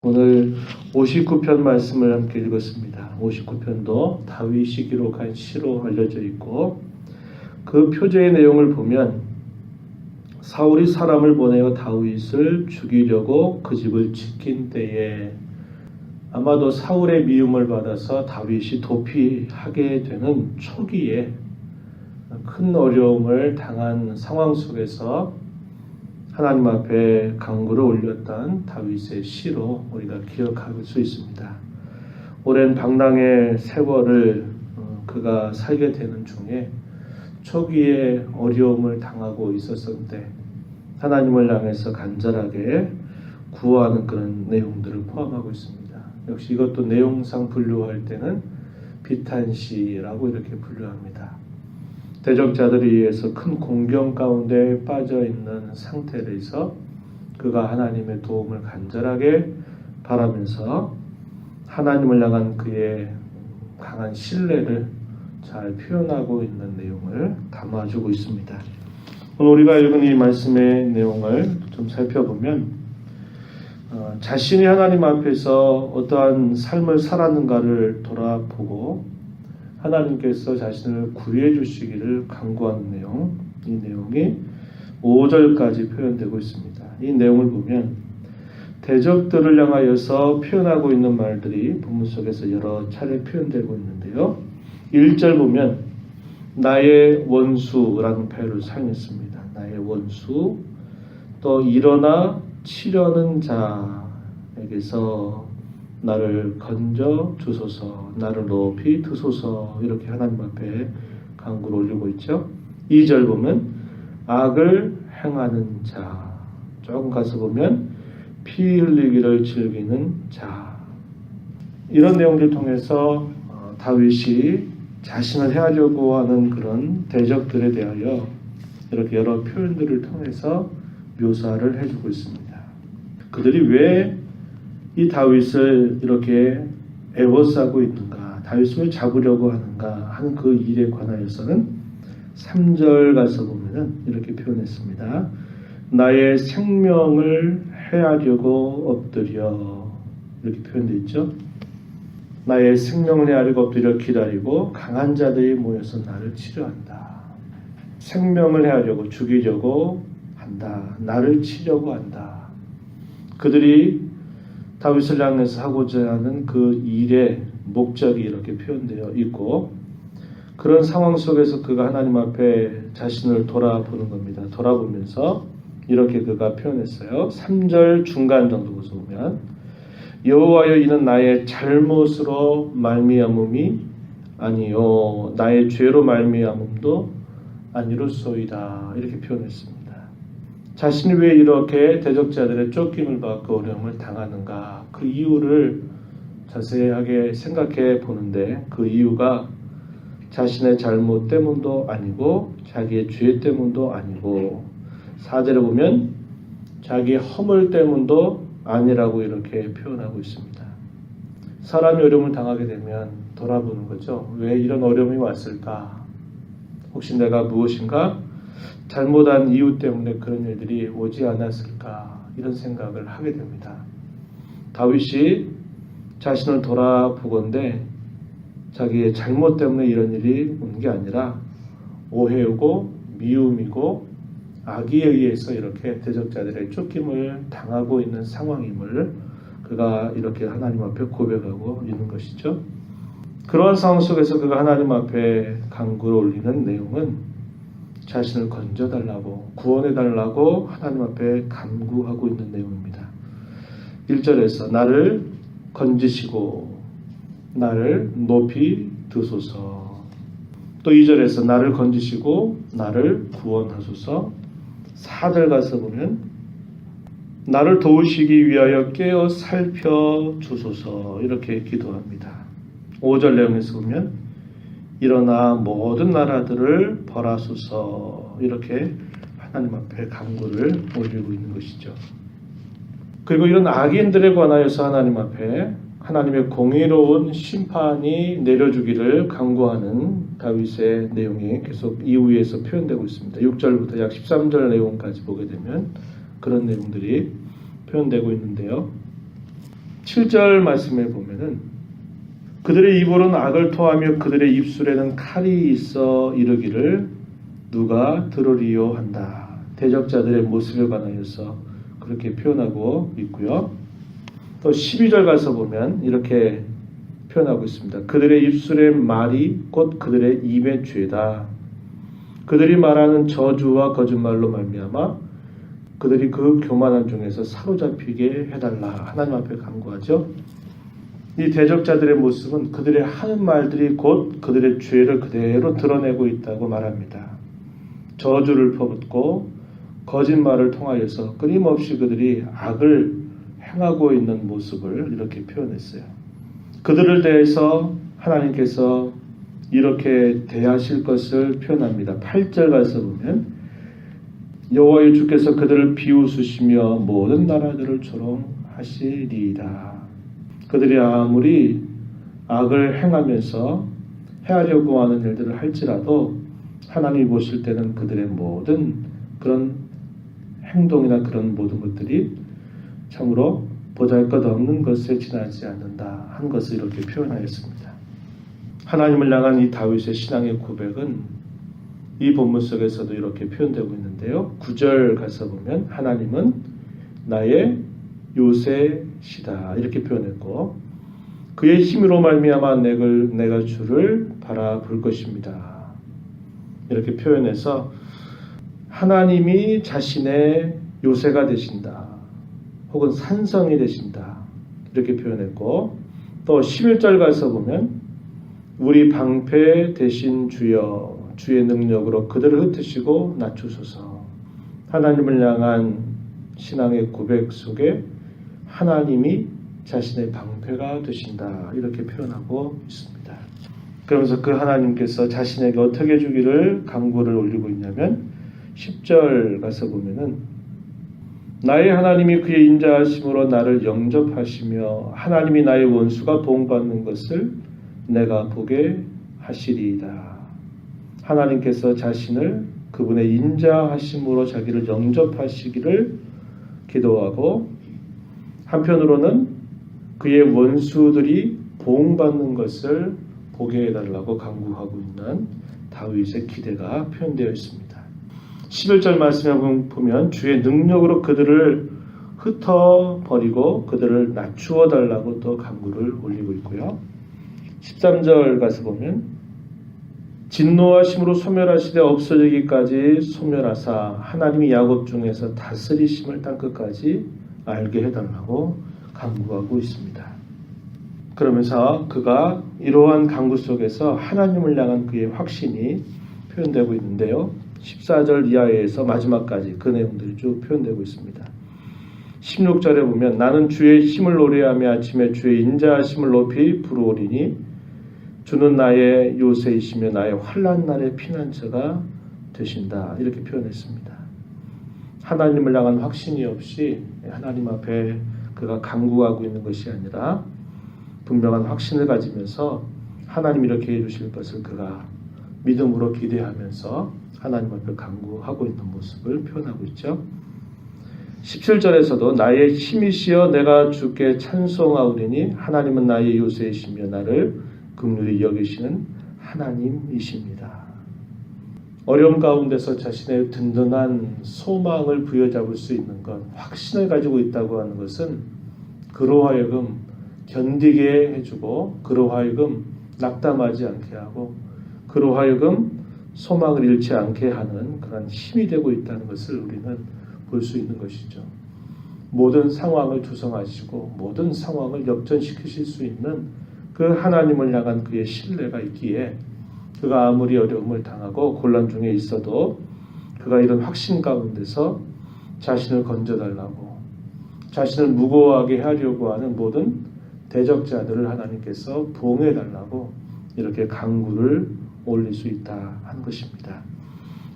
오늘 59편 말씀을 함께 읽었습니다. 59편도 다윗이 기록한 시로 알려져 있고 그 표제의 내용을 보면 사울이 사람을 보내어 다윗을 죽이려고 그 집을 지킨 때에 아마도 사울의 미움을 받아서 다윗이 도피하게 되는 초기에 큰 어려움을 당한 상황 속에서 하나님 앞에 간구를 올렸던 다윗의 시로 우리가 기억할 수 있습니다. 오랜 방랑의 세월을 그가 살게 되는 중에 초기에 어려움을 당하고 있었는데 하나님을 향해서 간절하게 구하는 그런 내용들을 포함하고 있습니다. 역시 이것도 내용상 분류할 때는 비탄시라고 이렇게 분류합니다. 대적자들에 의해서 큰 공경 가운데 빠져 있는 상태에서 그가 하나님의 도움을 간절하게 바라면서 하나님을 향한 그의 강한 신뢰를 잘 표현하고 있는 내용을 담아주고 있습니다. 오늘 우리가 읽은 이 말씀의 내용을 좀 살펴보면 자신이 하나님 앞에서 어떠한 삶을 살았는가를 돌아보고 하나님께서 자신을 구해 주시기를 간구하는 내용, 이 내용이 5절까지 표현되고 있습니다. 이 내용을 보면 대적들을 향하여서 표현하고 있는 말들이 본문 속에서 여러 차례 표현되고 있는데요. 1절 보면 나의 원수라는 표현을 사용했습니다. 나의 원수, 또 일어나 치려는 자에게서 나를 건져 주소서, 나를 높이 드소서, 이렇게 하나님 앞에 간구를 올리고 있죠. 2절 보면 악을 행하는 자, 조금 가서 보면 피 흘리기를 즐기는 자, 이런 내용들을 통해서 다윗이 자신을 해하려고 하는 그런 대적들에 대하여 이렇게 여러 표현들을 통해서 묘사를 해주고 있습니다. 그들이 왜 이 다윗을 이렇게 애워싸고 있는가, 다윗을 잡으려고 하는가 하는 그 일에 관하여서는 3절 가서 보면은 이렇게 표현했습니다. 나의 생명을 해하려고 엎드려, 이렇게 표현되어 있죠. 나의 생명을 해하려고 엎드려 기다리고 강한 자들이 모여서 나를 치려한다. 생명을 해하려고, 죽이려고 한다. 나를 치려고 한다. 그들이 다윗을 향해서 하고자 하는 그 일의 목적이 이렇게 표현되어 있고, 그런 상황 속에서 그가 하나님 앞에 자신을 돌아보는 겁니다. 돌아보면서 이렇게 그가 표현했어요. 3절 중간 정도 보면 여호와여, 이는 나의 잘못으로 말미암음이 아니요 나의 죄로 말미암음도 아니로소이다, 이렇게 표현했습니다. 자신이 왜 이렇게 대적자들의 쫓김을 받고 어려움을 당하는가, 그 이유를 자세하게 생각해 보는데 그 이유가 자신의 잘못 때문도 아니고 자기의 죄 때문도 아니고 4절에 보면 자기의 허물 때문도 아니라고 이렇게 표현하고 있습니다. 사람이 어려움을 당하게 되면 돌아보는 거죠. 왜 이런 어려움이 왔을까? 혹시 내가 무엇인가 잘못한 이유 때문에 그런 일들이 오지 않았을까, 이런 생각을 하게 됩니다. 다윗이 자신을 돌아보건대 자기의 잘못 때문에 이런 일이 온 게 아니라 오해고 미움이고 악의에 의해서 이렇게 대적자들의 쫓김을 당하고 있는 상황임을 그가 이렇게 하나님 앞에 고백하고 있는 것이죠. 그러한 상황 속에서 그가 하나님 앞에 간구를 올리는 내용은 자신을 건져달라고, 구원해달라고 하나님 앞에 간구하고 있는 내용입니다. 1절에서 나를 건지시고 나를 높이 드소서, 또 2절에서 나를 건지시고 나를 구원하소서, 4절 가서 보면 나를 도우시기 위하여 깨어 살펴주소서, 이렇게 기도합니다. 5절 내용에서 보면 일어나 모든 나라들을 벌하소서, 이렇게 하나님 앞에 간구를 올리고 있는 것이죠. 그리고 이런 악인들에 관하여서 하나님 앞에 하나님의 공의로운 심판이 내려주기를 간구하는 다윗의 내용이 계속 이후에서 표현되고 있습니다. 6절부터 약 13절 내용까지 보게 되면 그런 내용들이 표현되고 있는데요. 7절 말씀에 보면은 그들의 입으로는 악을 토하며 그들의 입술에는 칼이 있어 이르기를 누가 들으리요 한다. 대적자들의 모습에 관하여서 그렇게 표현하고 있고요. 또 12절 가서 보면 이렇게 표현하고 있습니다. 그들의 입술의 말이 곧 그들의 입의 죄다. 그들이 말하는 저주와 거짓말로 말미암아 그들이 그 교만한 중에서 사로잡히게 해달라. 하나님 앞에 간구하죠. 이 대적자들의 모습은 그들의 하는 말들이 곧 그들의 죄를 그대로 드러내고 있다고 말합니다. 저주를 퍼붓고 거짓말을 통하여서 끊임없이 그들이 악을 행하고 있는 모습을 이렇게 표현했어요. 그들을 대해서 하나님께서 이렇게 대하실 것을 표현합니다. 8절 가서 보면 여호와의 주께서 그들을 비웃으시며 모든 나라들을 조롱하시리이다. 그들이 아무리 악을 행하면서 해하려고 하는 일들을 할지라도 하나님이 보실 때는 그들의 모든 그런 행동이나 그런 모든 것들이 참으로 보잘것없는 것에 지나지 않는다 한 것을 이렇게 표현하였습니다. 하나님을 향한 이 다윗의 신앙의 고백은 이 본문 속에서도 이렇게 표현되고 있는데요. 9절 가서 보면 하나님은 나의 요새시다 이렇게 표현했고 그의 힘으로 말미암아 내가 주를 바라볼 것입니다. 이렇게 표현해서 하나님이 자신의 요새가 되신다. 혹은 산성이 되신다. 이렇게 표현했고 또 11절 가서 보면 우리 방패 되신 주여 주의 능력으로 그들을 흩으시고 낮추소서. 하나님을 향한 신앙의 고백 속에 하나님이 자신의 방패가 되신다. 이렇게 표현하고 있습니다. 그러면서 그 하나님께서 자신에게 어떻게 주기를 간구를 올리고 있냐면 10절 가서 보면은 나의 하나님이 그의 인자하심으로 나를 영접하시며 하나님이 나의 원수가 보응받는 것을 내가 보게 하시리이다. 하나님께서 자신을 그분의 인자하심으로 자기를 영접하시기를 기도하고 한편으로는 그의 원수들이 보응받는 것을 보게 해달라고 간구하고 있는 다윗의 기대가 표현되어 있습니다. 11절 말씀에 보면 주의 능력으로 그들을 흩어버리고 그들을 낮추어 달라고 또 간구를 올리고 있고요. 13절 가서 보면 진노하심으로 소멸하시되 없어지기까지 소멸하사 하나님이 야곱 중에서 다스리심을 땅끝까지 알게 해달라고 간구하고 있습니다. 그러면서 그가 이러한 간구 속에서 하나님을 향한 그의 확신이 표현되고 있는데요. 14절 이하에서 마지막까지 그 내용들이 쭉 표현되고 있습니다. 16절에 보면 나는 주의 힘을 노래하며 아침에 주의 인자하심을 높이 부르오리니 주는 나의 요새이시며 나의 환난 날의 피난처가 되신다. 이렇게 표현했습니다. 하나님을 향한 확신이 없이 하나님 앞에 그가 간구하고 있는 것이 아니라 분명한 확신을 가지면서 하나님 이렇게 해주실 것을 그가 믿음으로 기대하면서 하나님 앞에 간구하고 있는 모습을 표현하고 있죠. 17절에서도 나의 힘이시여 내가 주께 찬송하오리니 하나님은 나의 요새이시며 나를 긍휼히 여기시는 하나님이십니다. 어려움 가운데서 자신의 든든한 소망을 부여잡을 수 있는 것, 확신을 가지고 있다고 하는 것은 그로 하여금 견디게 해주고 그로 하여금 낙담하지 않게 하고 그로 하여금 소망을 잃지 않게 하는 그런 힘이 되고 있다는 것을 우리는 볼 수 있는 것이죠. 모든 상황을 조성하시고 모든 상황을 역전시키실 수 있는 그 하나님을 향한 그의 신뢰가 있기에 그가 아무리 어려움을 당하고 곤란 중에 있어도 그가 이런 확신 가운데서 자신을 건져달라고 자신을 무고하게 하려고 하는 모든 대적자들을 하나님께서 보응해달라고 이렇게 간구를 올릴 수 있다 하는 것입니다.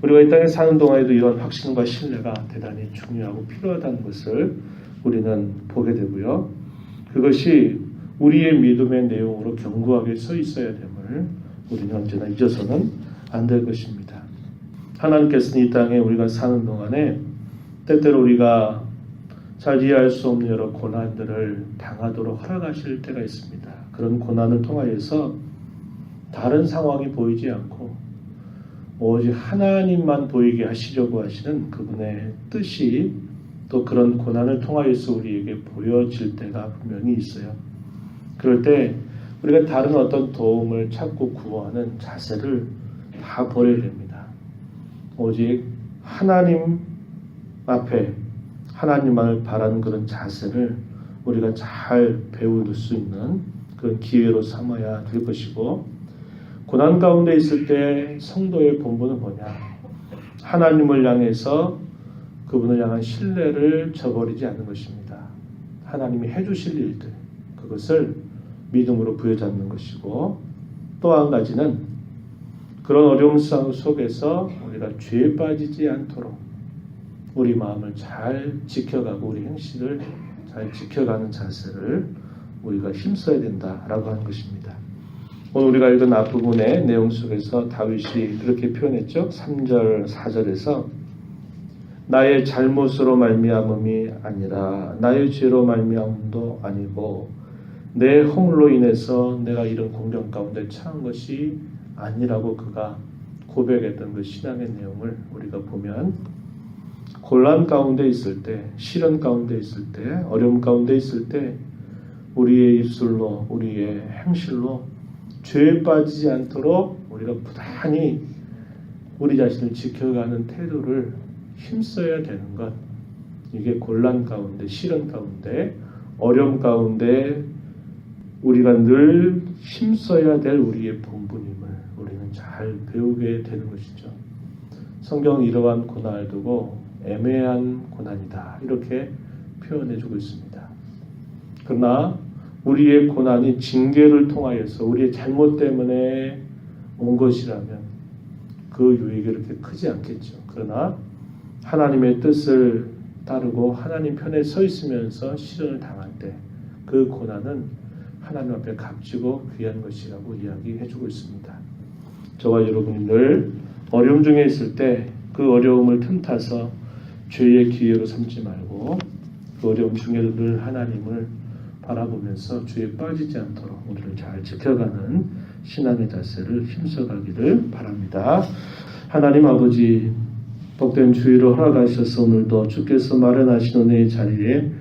우리가 이 땅에 사는 동안에도 이런 확신과 신뢰가 대단히 중요하고 필요하다는 것을 우리는 보게 되고요. 그것이 우리의 믿음의 내용으로 견고하게 서 있어야 됨을 우리는 언제나 잊어서는 안 될 것입니다. 하나님께서는 이 땅에 우리가 사는 동안에 때때로 우리가 잘 이해할 수 없는 여러 고난들을 당하도록 허락하실 때가 있습니다. 그런 고난을 통하여서 다른 상황이 보이지 않고 오직 하나님만 보이게 하시려고 하시는 그분의 뜻이 또 그런 고난을 통하여서 우리에게 보여질 때가 분명히 있어요. 그럴 때 우리가 다른 어떤 도움을 찾고 구하는 자세를 다 버려야 됩니다. 오직 하나님 앞에 하나님만을 바라는 그런 자세를 우리가 잘 배울 수 있는 그런 기회로 삼아야 될 것이고, 고난 가운데 있을 때 성도의 본분은 뭐냐? 하나님을 향해서 그분을 향한 신뢰를 저버리지 않는 것입니다. 하나님이 해주실 일들, 그것을 믿음으로 부여잡는 것이고, 또 한 가지는 그런 어려움 속에서 우리가 죄에 빠지지 않도록 우리 마음을 잘 지켜가고 우리 행실을 잘 지켜가는 자세를 우리가 힘써야 된다라고 하는 것입니다. 오늘 우리가 읽은 앞부분의 내용 속에서 다윗이 그렇게 표현했죠. 3절 4절에서 나의 잘못으로 말미암음이 아니라 나의 죄로 말미암음도 아니고 내 허물로 인해서 내가 이런 공경 가운데 처한 것이 아니라고 그가 고백했던 그 신앙의 내용을 우리가 보면, 곤란 가운데 있을 때, 시련 가운데 있을 때, 어려움 가운데 있을 때 우리의 입술로 우리의 행실로 죄에 빠지지 않도록 우리가 부단히 우리 자신을 지켜가는 태도를 힘써야 되는 것, 이게 곤란 가운데, 시련 가운데, 어려움 가운데 우리가 늘 힘써야 될 우리의 본분임을 우리는 잘 배우게 되는 것이죠. 성경은 이러한 고난을 두고 애매한 고난이다 이렇게 표현해주고 있습니다. 그러나 우리의 고난이 징계를 통하여서 우리의 잘못 때문에 온 것이라면 그 유익이 그렇게 크지 않겠죠. 그러나 하나님의 뜻을 따르고 하나님 편에 서 있으면서 시련을 당할 때 그 고난은 하나님 앞에 값지고 귀한 것이라고 이야기해주고 있습니다. 저와 여러분이 늘 어려움 중에 있을 때 그 어려움을 틈타서 죄의 기회로 삼지 말고 그 어려움 중에도 늘 하나님을 바라보면서 죄에 빠지지 않도록 우리를 잘 지켜가는 신앙의 자세를 힘써가기를 바랍니다. 하나님 아버지, 복된 주의를 허락하셔서 오늘도 주께서 마련하신 은혜의 자리에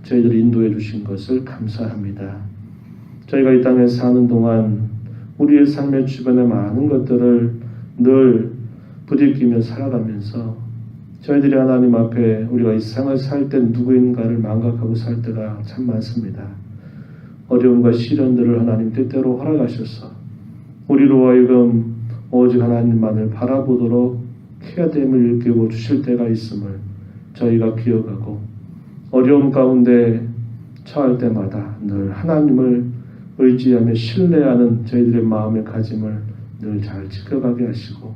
저희를 인도해 주신 것을 감사합니다. 저희가 이 땅에 사는 동안 우리의 삶의 주변의 많은 것들을 늘 부딪히며 살아가면서 저희들이 하나님 앞에 우리가 이 세상을 살 때 누구인가를 망각하고 살 때가 참 많습니다. 어려움과 시련들을 하나님 때때로 허락하셔서 우리로 하여금 오직 하나님만을 바라보도록 해야 됨을 일깨워 주실 때가 있음을 저희가 기억하고, 어려움 가운데 처할 때마다 늘 하나님을 의지하며 신뢰하는 저희들의 마음의 가짐을 늘 잘 지켜가게 하시고,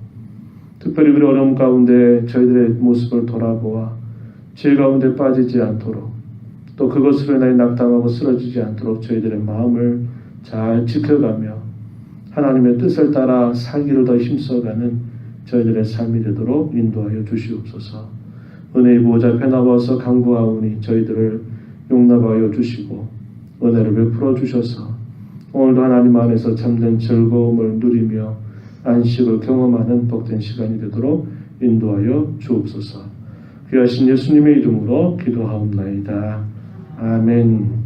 특별히 그 어려움 가운데 저희들의 모습을 돌아보아 죄 가운데 빠지지 않도록, 또 그것으로 인하여 낙담하고 쓰러지지 않도록 저희들의 마음을 잘 지켜가며 하나님의 뜻을 따라 살기를 더 힘써가는 저희들의 삶이 되도록 인도하여 주시옵소서. 은혜의 보호자 앞에 나와서 간구하오니 저희들을 용납하여 주시고 은혜를 베풀어 주셔서 오늘도 하나님 안에서 참된 즐거움을 누리며 안식을 경험하는 복된 시간이 되도록 인도하여 주옵소서. 귀하신 예수님의 이름으로 기도하옵나이다. 아멘.